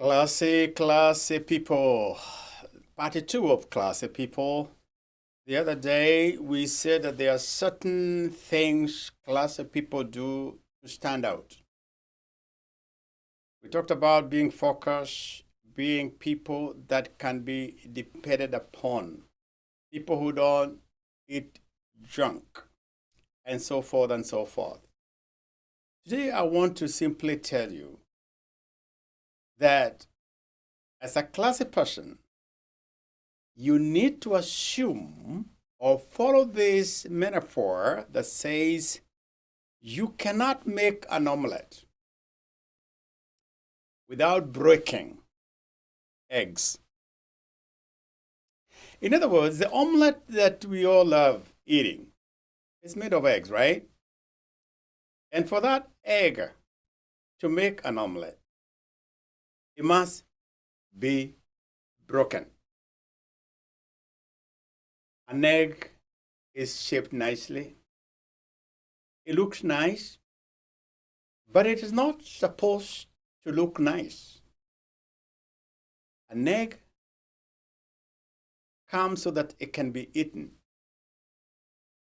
Classy people. Part two of classy people. The other day, we said that there are certain things classy people do to stand out. We talked about being focused, being people that can be depended upon, people who don't eat junk, and so forth and so forth. Today, I want to simply tell you that as a classy person, you need to assume or follow this metaphor that says you cannot make an omelette without breaking eggs. In other words, the omelette that we all love eating is made of eggs, right? And for that egg to make an omelette, it must be broken. An egg is shaped nicely. It looks nice, but it is not supposed to look nice. An egg comes so that it can be eaten.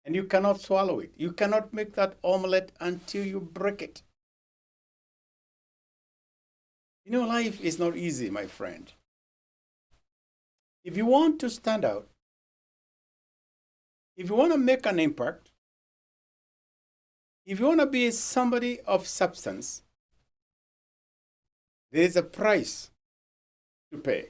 And you cannot swallow it. You cannot make that omelette until you break it. You know, life is not easy, my friend. If you want to stand out, if you want to make an impact, if you want to be somebody of substance, there is a price to pay.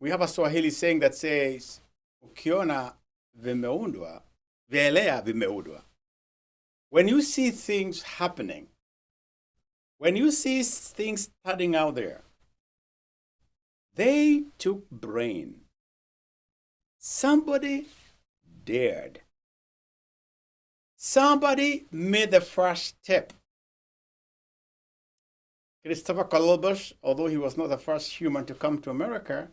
We have a Swahili saying that says, ukiona vimeundwa, vielea vimeundwa. When you see things happening, when you see things starting out there, they took brain. Somebody dared. Somebody made the first step. Christopher Columbus, although he was not the first human to come to America,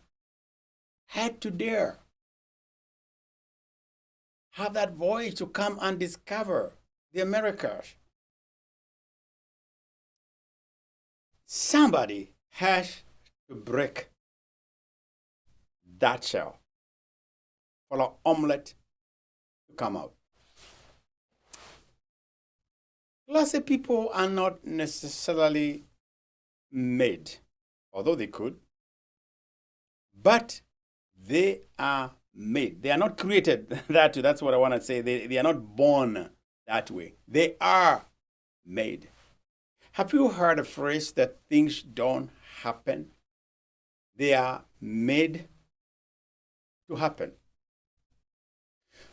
had to dare. Have that voyage to come and discover the Americas. Somebody has to break that shell for an omelette to come out. Classy people are not necessarily made, although they could, but they are made. They are not created that way. That's what I want to say. They are not born that way. They are made. Have you heard a phrase that things don't happen? They are made to happen.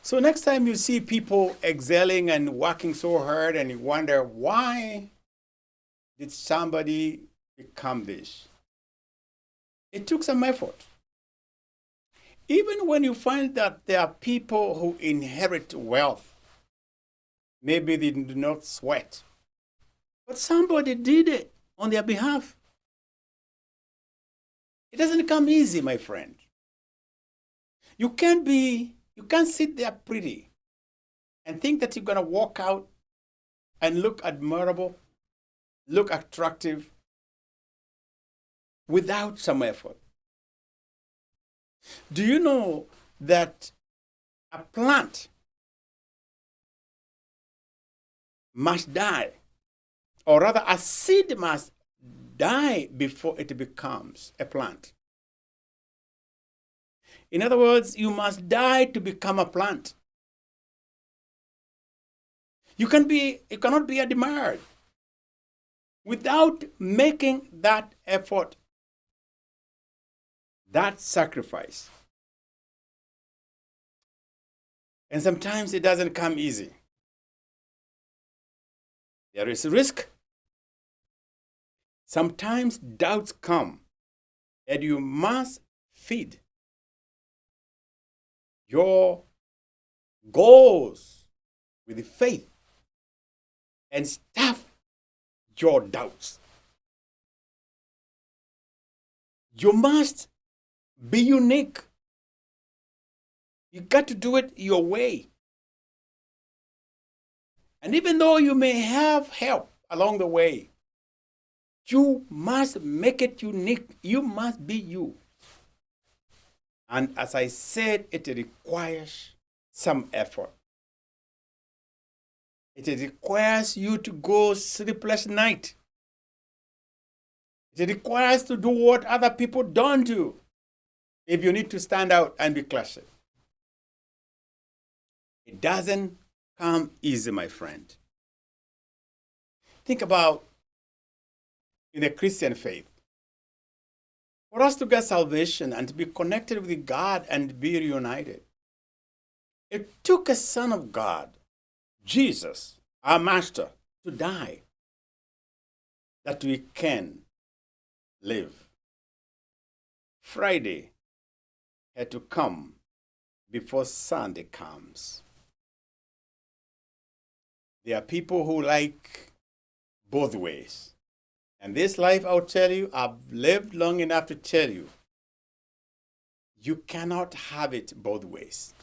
So next time you see people excelling and working so hard and you wonder, why did somebody become this? It took some effort. Even when you find that there are people who inherit wealth, maybe they do not sweat, but somebody did it on their behalf. It doesn't come easy, my friend. You can't sit there pretty and think that you're going to walk out and look admirable, look attractive without some effort. Do you know that a plant must die, or rather a seed must die before it becomes a plant? In other words, you must die to become a plant. You cannot be admired without making that effort, that sacrifice. And sometimes it doesn't come easy. There is risk. Sometimes doubts come, and you must feed your goals with faith and stuff your doubts. You must be unique. You got to do it your way. And even though you may have help along the way, You must make it unique. You must be you. And as I said, it requires some effort. It requires you to go sleepless night. It requires to do what other people don't do if you need to stand out and be classic. It doesn't come easy, my friend. Think about in the Christian faith. For us to get salvation and to be connected with God and be reunited, it took a Son of God, Jesus, our Master, to die that we can live. Friday had to come before Sunday comes. There are people who like both ways. And this life, I'll tell you, I've lived long enough to tell you, you cannot have it both ways.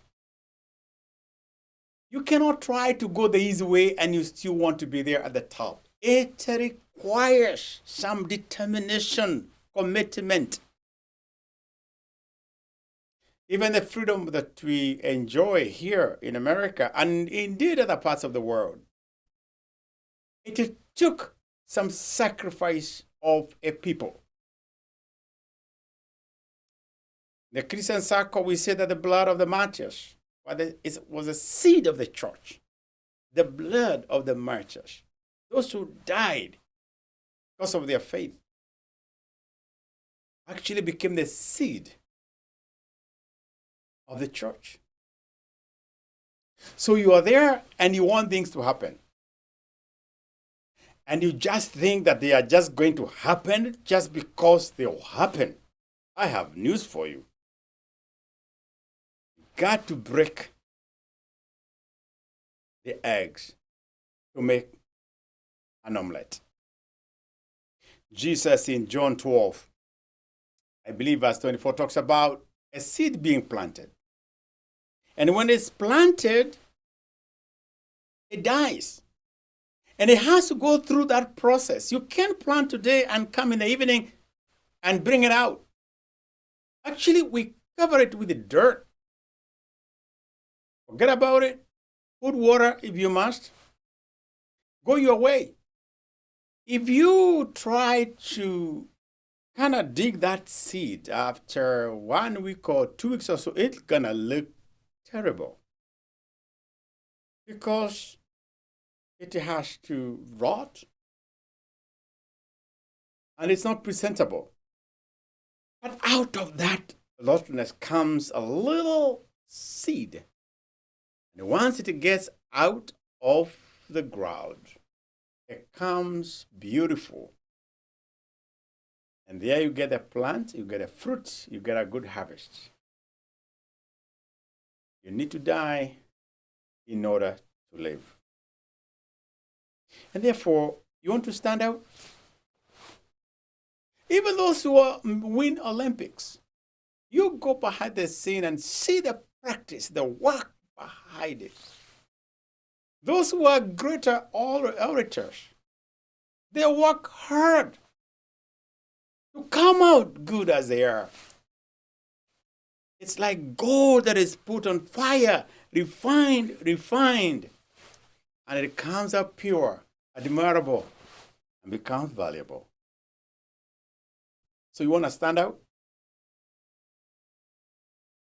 You cannot try to go the easy way and you still want to be there at the top. It requires some determination, commitment. Even the freedom that we enjoy here in America and indeed other parts of the world, it took some sacrifice of a people. In the Christian circle, we say that the blood of the martyrs was a seed of the church. The blood of the martyrs, those who died because of their faith, actually became the seed of the church. So you are there and you want things to happen. And you just think that they are just going to happen just because they'll happen. I have news for you. You got to break the eggs to make an omelette. Jesus in John 12, I believe verse 24, talks about a seed being planted. And when it's planted, it dies. And it has to go through that process. You can't plant today and come in the evening and bring it out. Actually, we cover it with the dirt. Forget about it. Put water if you must. Go your way. If you try to kind of dig that seed after 1 week or 2 weeks or so, it's going to look terrible. Because it has to rot and it's not presentable. But out of that rottenness comes a little seed. And once it gets out of the ground, it comes beautiful. And there you get a plant, you get a fruit, you get a good harvest. You need to die in order to live. And therefore, you want to stand out? Even those who win Olympics, you go behind the scene and see the practice, the work behind it. Those who are greater orators, they work hard to come out good as they are. It's like gold that is put on fire, refined, and it comes out pure, admirable, and becomes valuable. So you want to stand out?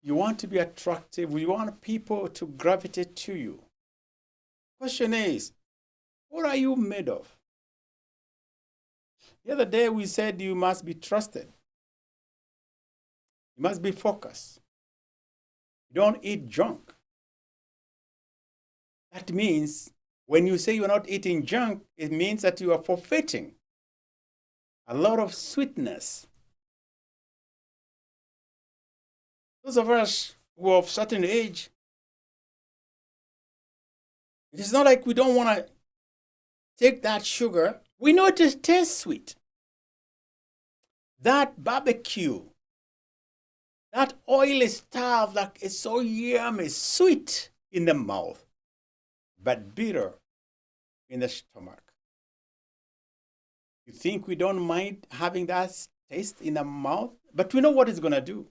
You want to be attractive? You want people to gravitate to you? Question is, what are you made of? The other day we said you must be trusted. You must be focused. You don't eat junk. That means when you say you're not eating junk, it means that you are forfeiting a lot of sweetness. Those of us who are of certain age, it is not like we don't want to take that sugar. We know it tastes sweet. That barbecue, that oily stuff that is so yummy, sweet in the mouth, but bitter in the stomach. You think we don't mind having that taste in our mouth? But we know what it's going to do.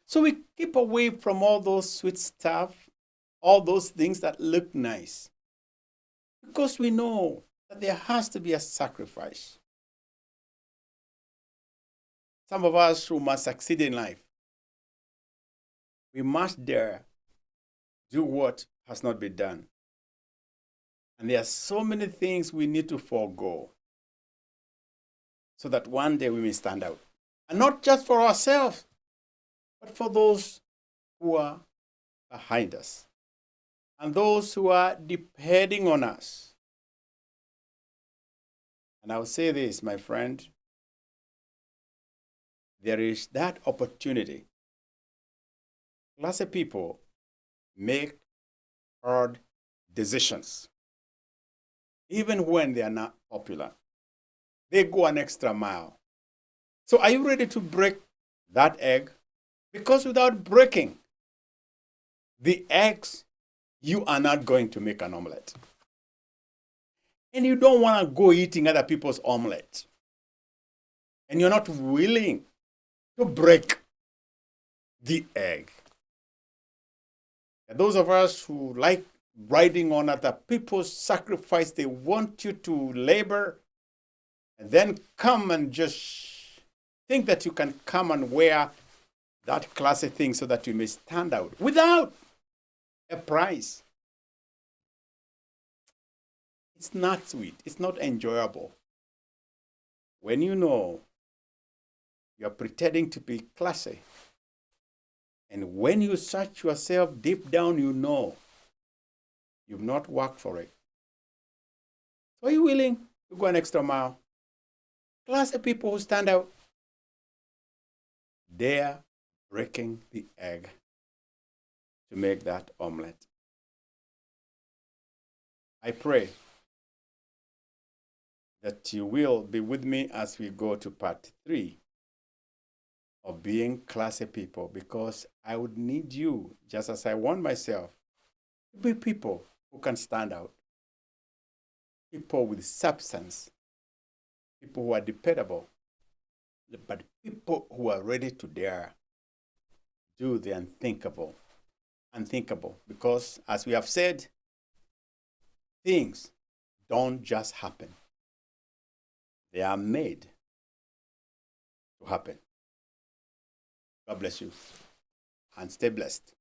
So we keep away from all those sweet stuff, all those things that look nice. Because we know that there has to be a sacrifice. Some of us who must succeed in life, we must dare do what has not been done. And there are so many things we need to forego so that one day we may stand out. And not just for ourselves, but for those who are behind us and those who are depending on us. And I'll say this, my friend, there is that opportunity. Lots of people make hard decisions, even when they are not popular. They go an extra mile. So are you ready to break that egg? Because without breaking the eggs, you are not going to make an omelette. And you don't want to go eating other people's omelette. And you're not willing to break the egg. And those of us who like riding on other people's sacrifice, they want you to labor and then come and just think that you can come and wear that classy thing so that you may stand out without a price. It's not sweet. It's not enjoyable. When you know you're pretending to be classy, and when you search yourself deep down, you know you've not worked for it. So are you willing to go an extra mile? Classy people who stand out, they're breaking the egg to make that omelette. I pray that you will be with me as we go to part 3 of being classy people, because I would need you, just as I want myself, to be people who can stand out, people with substance, people who are dependable, but people who are ready to dare do the unthinkable. Because as we have said, things don't just happen. They are made to happen. God bless you and stay blessed.